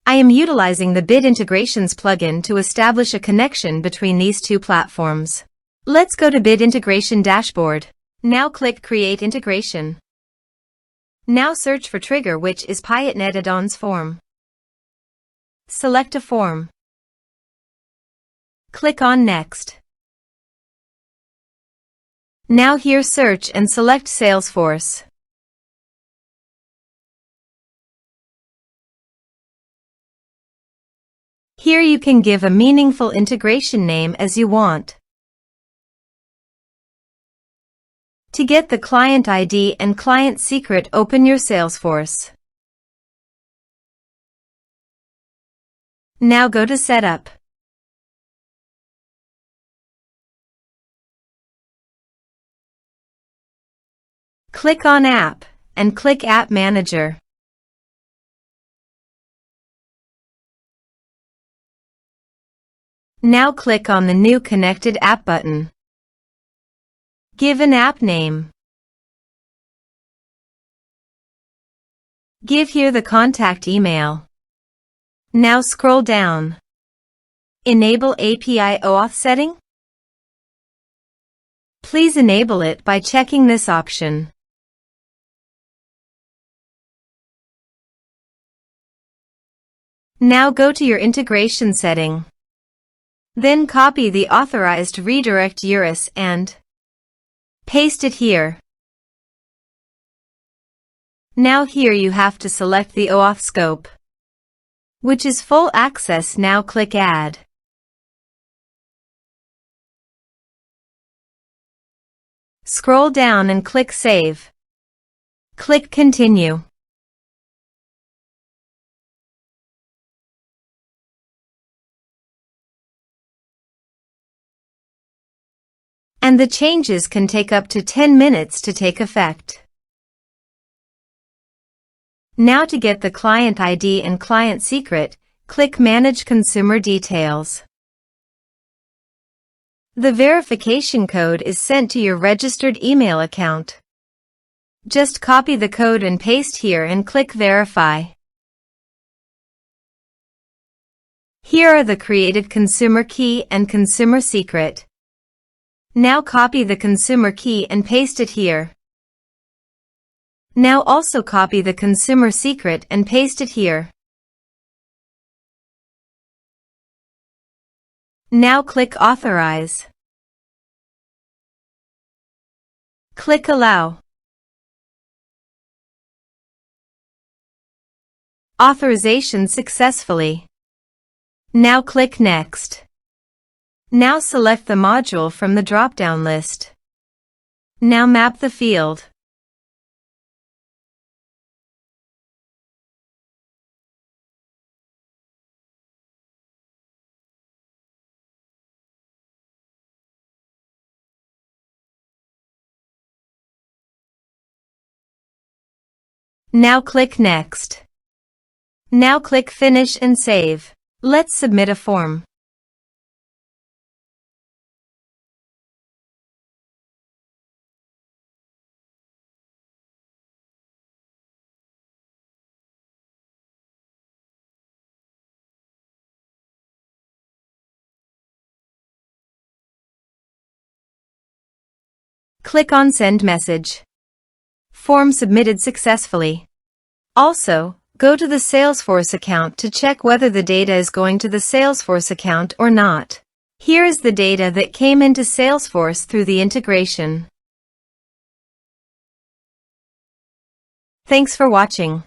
I am utilizing the Bit Integrations plugin to establish a connection between these two platforms. Let's go to Bit Integration Dashboard. Now click Create Integration. Now search for trigger, which is Piotnet Addons form. Select a form. Click on Next. Now here search and select Salesforce. Here you can give a meaningful integration name as you want. To get the client ID and client secret, open your Salesforce. Now go to Setup. Click on App and click App Manager. Now click on the New Connected App button. Give an app name. Give here the contact email. Now scroll down. Enable API OAuth setting? Please enable it by checking this option. Now go to your integration setting. Then copy the authorized redirect URL and paste it here. Now here you have to select the OAuth scope, which is full access. Now click Add. Scroll down and click Save. Click Continue. And the changes can take up to 10 minutes to take effect. Now to get the client ID and client secret, click Manage Consumer Details. The verification code is sent to your registered email account. Just copy the code and paste here and click Verify. Here are the created consumer key and consumer secret. Now copy the consumer key and paste it here. Now also copy the consumer secret and paste it here. Now click Authorize. Click Allow. Authorization successfully. Now click Next. Now select the module from the drop-down list. Now map the field. Now click Next. Now click Finish and Save. Let's submit a form. Click on Send Message. Form submitted successfully. Also, go to the Salesforce account to check whether the data is going to the Salesforce account or not. Here is the data that came into Salesforce through the integration. Thanks for watching.